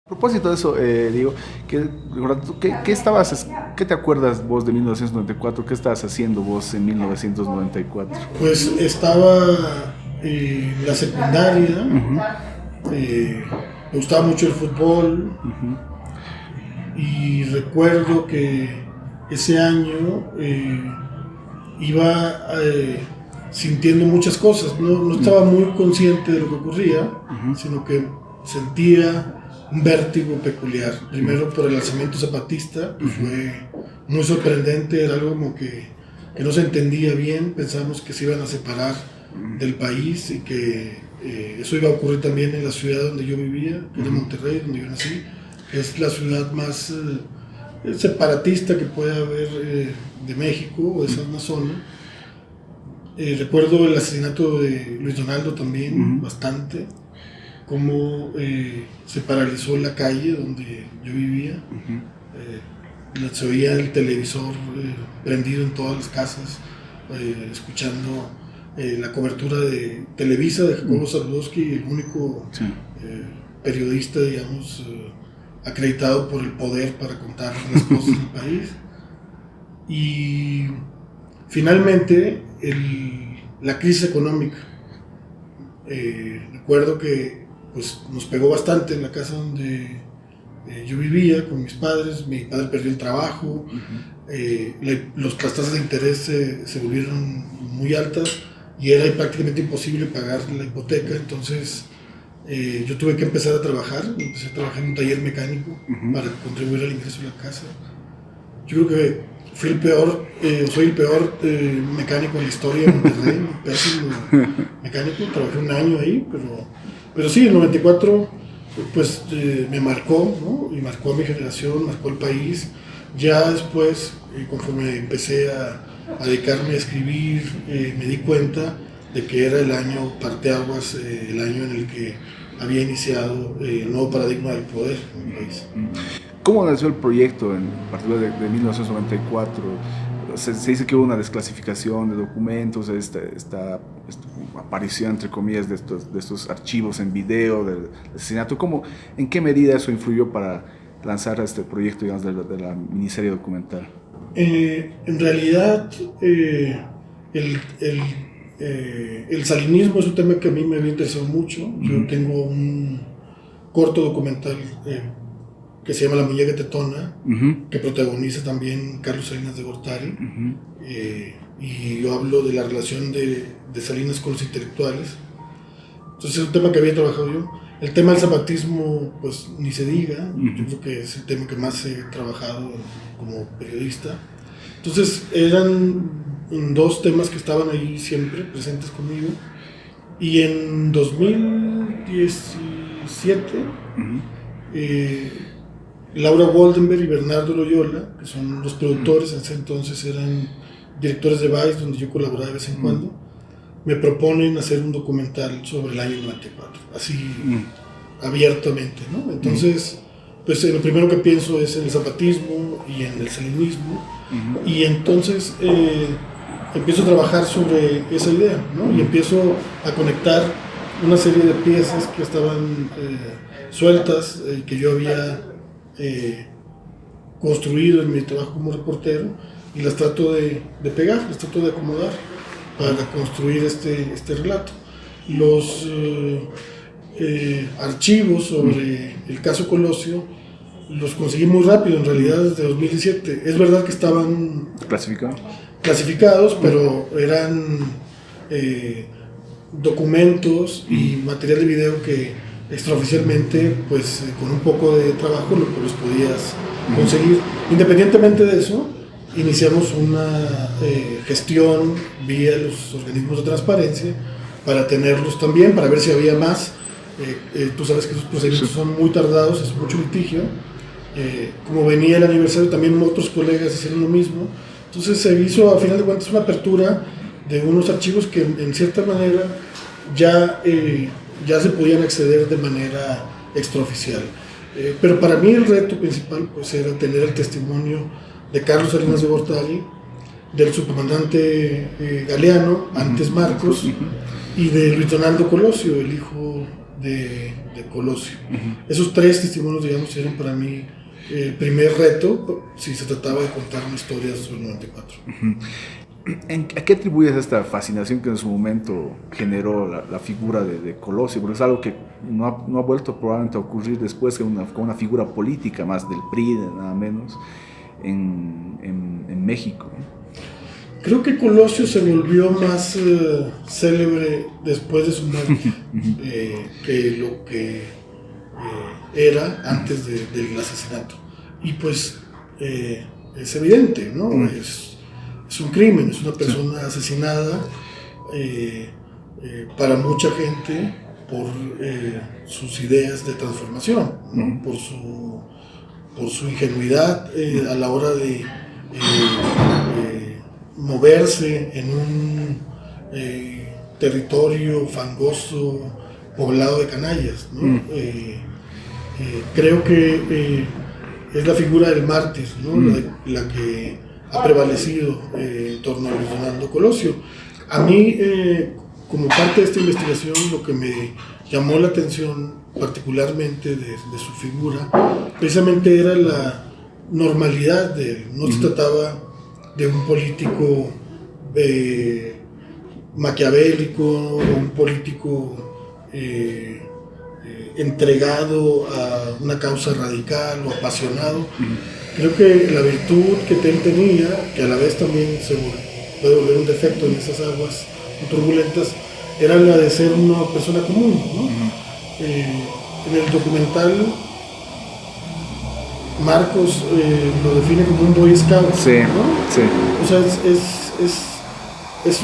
A propósito de eso, digo, ¿qué te acuerdas vos de 1994? ¿Qué estabas haciendo vos en 1994? Pues estaba en la secundaria, me gustaba mucho el fútbol y recuerdo que ese año iba sintiendo muchas cosas. No estaba muy consciente de lo que ocurría, sino que sentía un vértigo peculiar. Primero por el alzamiento zapatista, que fue muy sorprendente, era algo como que no se entendía bien. Pensábamos que se iban a separar del país y que eso iba a ocurrir también en la ciudad donde yo vivía, que era Monterrey, donde yo nací, que es la ciudad más separatista que puede haber de México o de esa zona. Recuerdo el asesinato de Luis Donaldo también, bastante, cómo se paralizó la calle donde yo vivía. Se oía el televisor prendido en todas las casas, escuchando la cobertura de Televisa de Jacobo Zabludowski, el único periodista, digamos, acreditado por el poder para contar las cosas del país. Y finalmente la crisis económica. Recuerdo que pues, nos pegó bastante en la casa donde yo vivía con mis padres. Mi padre perdió el trabajo, las tasas de interés se volvieron muy altas y era prácticamente imposible pagar la hipoteca. Entonces yo tuve que empezar a trabajar. Empecé a trabajar en un taller mecánico para contribuir al ingreso de la casa. Yo creo que soy el peor mecánico en la historia de Monterrey, un pésimo mecánico. Trabajé un año ahí, pero sí, el 94 pues me marcó, ¿no? Y marcó a mi generación, marcó al país. Ya después, conforme empecé a dedicarme a escribir, me di cuenta de que era el año parteaguas, el año en el que había iniciado el nuevo paradigma del poder en el país. ¿Cómo nació el proyecto en particular de 1994? Se dice que hubo una desclasificación de documentos, esta aparición, entre comillas, de estos archivos en video del asesinato. ¿En qué medida eso influyó para lanzar este proyecto, digamos, de la miniserie documental? En realidad, el salinismo es un tema que a mí me había interesado mucho. Yo tengo un corto documental que se llama La Muñeca Tetona, que protagoniza también Carlos Salinas de Gortari, y yo hablo de la relación de Salinas con los intelectuales. Entonces es un tema que había trabajado yo. El tema del zapatismo, pues ni se diga. Yo creo que es el tema que más he trabajado como periodista. Entonces eran dos temas que estaban ahí siempre presentes conmigo. Y en 2017, Laura Waldenberg y Bernardo Loyola, que son los productores, en ese entonces eran directores de Vice, donde yo colaboraba de vez en cuando, me proponen hacer un documental sobre el año 94, así abiertamente, ¿no? Entonces, pues lo primero que pienso es en el zapatismo y en el salinismo, y entonces empiezo a trabajar sobre esa idea, ¿no? Y empiezo a conectar una serie de piezas que estaban sueltas, que yo había construido en mi trabajo como reportero, y las trato de pegar, las trato de acomodar para construir este relato. Los archivos sobre el caso Colosio los conseguí muy rápido, en realidad desde 2017. Es verdad que estaban clasificados, pero eran documentos y material de video que extraoficialmente, pues con un poco de trabajo los podías conseguir. Independientemente de eso, iniciamos una gestión vía los organismos de transparencia para tenerlos también, para ver si había más. Tú sabes que esos procedimientos son muy tardados, es mucho litigio. Como venía el aniversario, también otros colegas hicieron lo mismo. Entonces se hizo, a final de cuentas, una apertura de unos archivos que en cierta manera ya se podían acceder de manera extraoficial. Pero para mí el reto principal pues, era tener el testimonio de Carlos Salinas de Gortari, del subcomandante Galeano, antes Marcos, y de Luis Donaldo Colosio, el hijo de Colosio. Esos 3 testimonios, digamos, eran para mí el primer reto si se trataba de contar una historia sobre el 94. ¿A qué atribuyes esta fascinación que en su momento generó la figura de Colosio? Porque es algo que no ha vuelto probablemente a ocurrir después con una figura política más del PRI, nada menos, en México. Creo que Colosio se volvió más célebre después de su muerte que lo que era antes del asesinato. Y pues es evidente, ¿no? Es un crimen, es una persona asesinada para mucha gente por sus ideas de transformación, ¿no? por su ingenuidad a la hora de moverse en un territorio fangoso, poblado de canallas, ¿no? Creo que es la figura del mártir, ¿no? la que ha prevalecido en torno a Luis Donaldo Colosio. A mí, como parte de esta investigación, lo que me llamó la atención particularmente de su figura, precisamente era la normalidad de él. No se trataba de un político maquiavélico, un político entregado a una causa radical o apasionado. Creo que la virtud que él tenía, que a la vez también se puede volver un defecto en esas aguas turbulentas, era la de ser una persona común, ¿no? En el documental Marcos lo define como un Boy Scout, sí, ¿no? Sí. O sea, es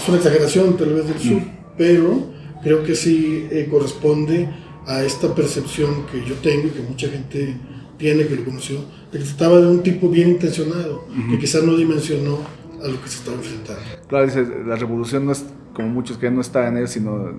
una exageración tal vez del sur, pero creo que sí corresponde a esta percepción que yo tengo y que mucha gente tiene, que lo conoció, de que se trataba de un tipo bien intencionado, que quizás no dimensionó a lo que se estaba enfrentando. Claro, dice, la revolución no es, como muchos creen, no está en él, sino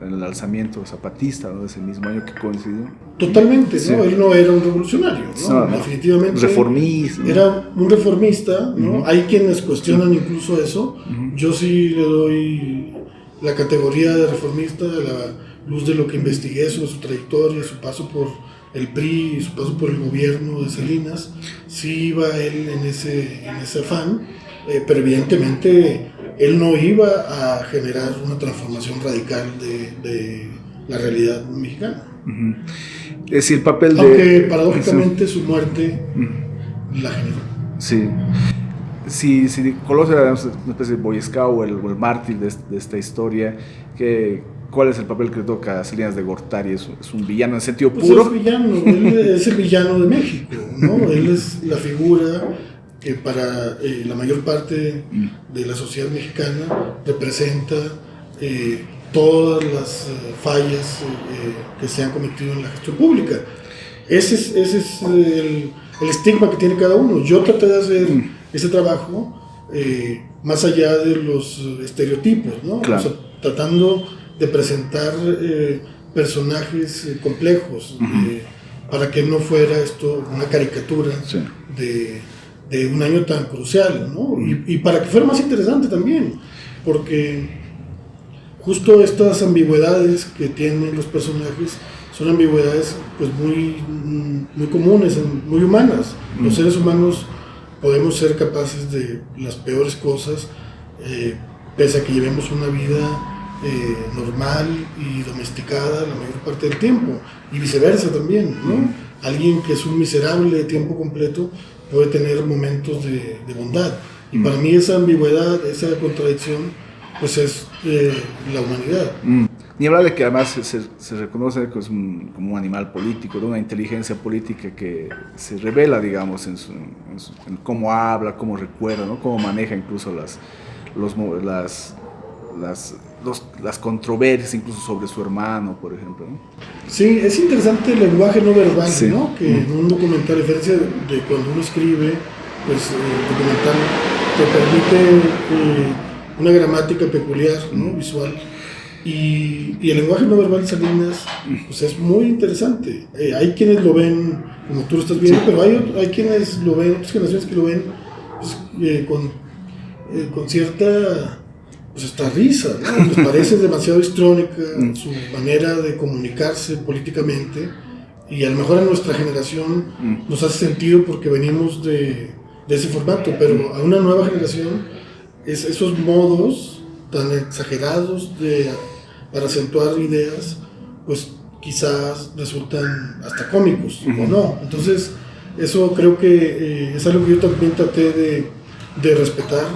en el alzamiento zapatista, ¿no? Ese mismo año que coincidió. Totalmente, ¿no? Sí. Él no era un revolucionario, ¿no? No, definitivamente. Reformista. Era un reformista, ¿no? Hay quienes cuestionan incluso eso. Yo sí le doy la categoría de reformista a la luz de lo que investigué sobre su trayectoria, su paso por el PRI y su paso por el gobierno de Salinas. Sí iba él en ese afán, pero evidentemente él no iba a generar una transformación radical de la realidad mexicana. Es decir, el papel de... Aunque paradójicamente su muerte la generó. Sí. Si Colosio era una especie de Boy Scout o el mártir de esta historia, ¿cuál es el papel que le toca a Salinas de Gortari? ¿Es un villano en sentido Pues puro? Es villano, él es el villano de México, ¿no? Él es la figura que para la mayor parte de la sociedad mexicana representa todas las fallas que se han cometido en la gestión pública. Ese es el estigma que tiene cada uno. Yo traté de hacer ese trabajo más allá de los estereotipos, ¿no? Claro. O sea, tratando de presentar personajes complejos para que no fuera esto una caricatura de un año tan crucial, ¿no? Y para que fuera más interesante también, porque justo estas ambigüedades que tienen los personajes son ambigüedades pues muy comunes, muy humanas. Los seres humanos podemos ser capaces de las peores cosas, pese a que llevemos una vida normal y domesticada la mayor parte del tiempo, y viceversa también, ¿no? Alguien que es un miserable de tiempo completo puede tener momentos de bondad, y para mí esa ambigüedad, esa contradicción, pues es la humanidad. Ni hablar de que además se reconoce que es como un animal político, de una inteligencia política que se revela, digamos, en cómo habla, cómo recuerda, ¿no? Cómo maneja incluso las controversias, incluso sobre su hermano, por ejemplo, ¿no? Sí, es interesante el lenguaje no verbal, sí. ¿no? Que en un documental, a diferencia de cuando uno escribe, pues el documental te permite una gramática peculiar, ¿no? Visual. Y el lenguaje no verbal de Salinas pues es muy interesante. Hay quienes lo ven como tú lo estás viendo, pero hay quienes lo ven, otras generaciones que lo ven pues, con cierta pues hasta risa, ¿no? Les parece demasiado histrónica su manera de comunicarse políticamente, y a lo mejor a nuestra generación nos hace sentido porque venimos de ese formato, pero a una nueva generación esos modos tan exagerados para acentuar ideas, pues quizás resultan hasta cómicos, o no. Entonces eso creo que es algo que yo también traté de respetar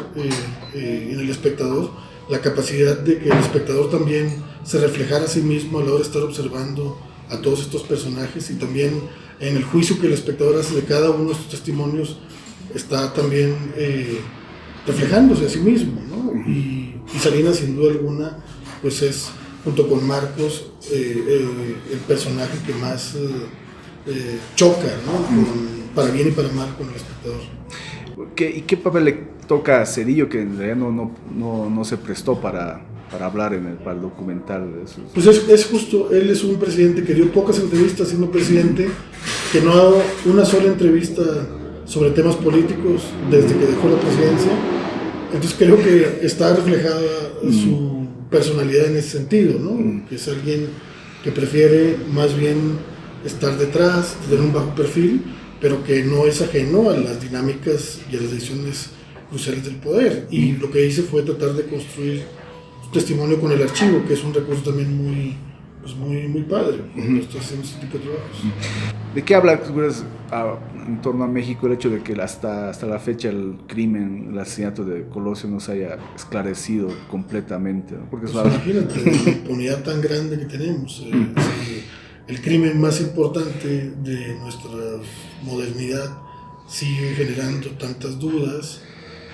en el espectador, la capacidad de que el espectador también se reflejara a sí mismo a la hora de estar observando a todos estos personajes, y también en el juicio que el espectador hace de cada uno de estos testimonios está también reflejándose a sí mismo, ¿no? Y Salinas, sin duda alguna, pues es, junto con Marcos, el personaje que más choca, ¿no? Para bien y para mal con el espectador. ¿Y qué papel le toca a Zedillo, que en realidad no se prestó para hablar para el documental? Pues es justo, él es un presidente que dio pocas entrevistas siendo presidente, que no ha dado una sola entrevista sobre temas políticos desde que dejó la presidencia. Entonces creo que está reflejada su personalidad en ese sentido, ¿no? Que es alguien que prefiere más bien estar detrás, tener un bajo perfil, pero que no es ajeno a las dinámicas y a las decisiones cruciales del poder. Y lo que hice fue tratar de construir un testimonio con el archivo, que es un recurso también muy padre cuando estás haciendo este tipo de trabajos. ¿De qué habla en torno a México el hecho de que hasta la fecha el crimen, el asesinato de Colosio no se haya esclarecido completamente, ¿no? Porque pues imagínate la impunidad tan grande que tenemos. El crimen más importante de nuestra modernidad sigue generando tantas dudas.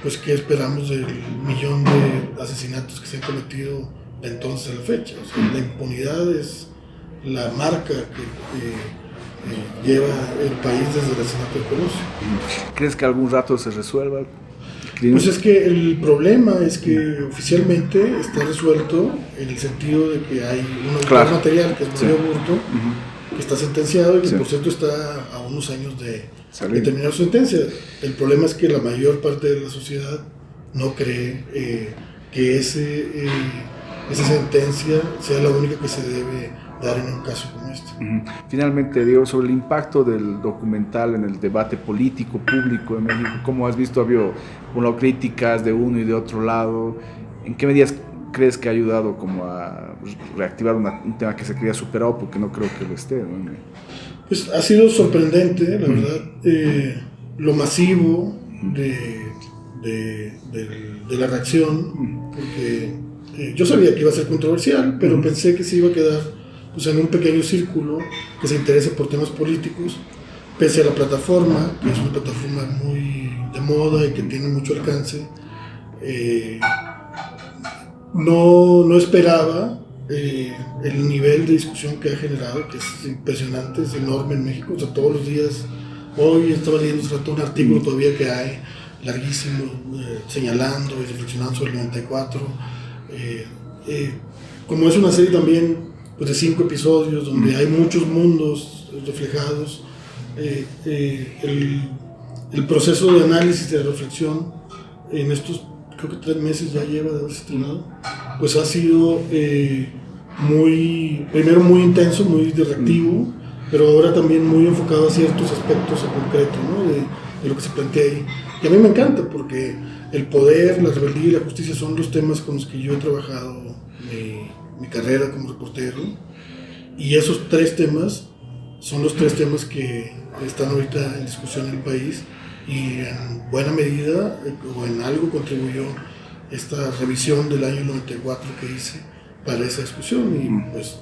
Pues ¿qué esperamos del millón de asesinatos que se han cometido de entonces a la fecha? O sea, la impunidad es la marca que lleva el país desde el asesinato de Colosio. ¿Crees que algún rato se resuelva? Pues es que el problema es que oficialmente está resuelto en el sentido de que hay un autor material, que es Mario Burto, que está sentenciado y que por cierto está a unos años de terminar su sentencia. El problema es que la mayor parte de la sociedad no cree que esa sentencia sea la única que se debe dar en un caso como este. Finalmente, Diego, sobre el impacto del documental en el debate político público en México, ¿cómo has visto? Ha habido críticas de uno y de otro lado. ¿En qué medidas crees que ha ayudado como a reactivar un tema que se creía superado? Porque no creo que lo esté, ¿no? Pues ha sido sorprendente, la verdad, lo masivo de la reacción, porque yo sabía que iba a ser controversial, pero pensé que se iba a quedar pues, en un pequeño círculo que se interese por temas políticos, pese a la plataforma, que es una plataforma muy de moda y que tiene mucho alcance. No esperaba el nivel de discusión que ha generado, que es impresionante, es enorme en México. O sea, todos los días, hoy estaba leyendo un artículo todavía que hay, larguísimo, señalando y reflexionando sobre el 94. Como es una serie también pues, de 5 episodios, donde hay muchos mundos reflejados, el proceso de análisis y de reflexión en estos, creo que 3 meses ya lleva de haberse estrenado, pues ha sido primero muy intenso, muy directivo, pero ahora también muy enfocado a ciertos aspectos en concreto, ¿no? de lo que se plantea ahí. Y a mí me encanta porque el poder, la rebeldía y la justicia son los temas con los que yo he trabajado mi carrera como reportero, y esos 3 temas son los 3 temas que están ahorita en discusión en el país, y en buena medida o en algo contribuyó esta revisión del año 94 que hice para esa discusión, y pues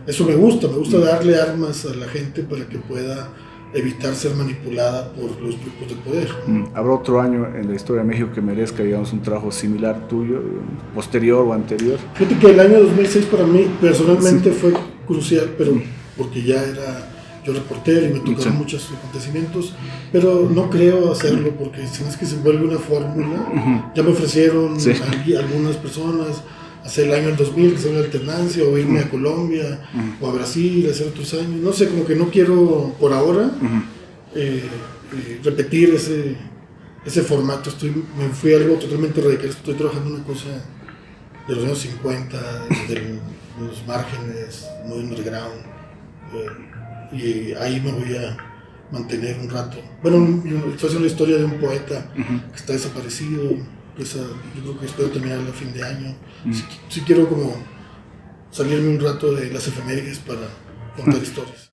eso me gusta darle armas a la gente para que pueda evitar ser manipulada por los grupos de poder. ¿Habrá otro año en la historia de México que merezca, digamos, un trabajo similar tuyo, posterior o anterior? Fíjate que el año 2006 para mí personalmente fue crucial, pero porque ya era yo reportero y me tocaron muchos acontecimientos, pero no creo hacerlo porque si no es que se vuelve una fórmula. Ya me ofrecieron algunas personas hacer el año del 2000, que sea una alternancia, o irme a Colombia o a Brasil, hacer otros años. No sé, como que no quiero por ahora repetir ese formato. Me fui a algo totalmente radical. Estoy trabajando una cosa de los años 50, de los márgenes, muy underground, y ahí me voy a mantener un rato. Bueno, estoy haciendo la historia de un poeta que está desaparecido, yo creo que espero terminarla a fin de año. Sí quiero como salirme un rato de las efemérides para contar historias.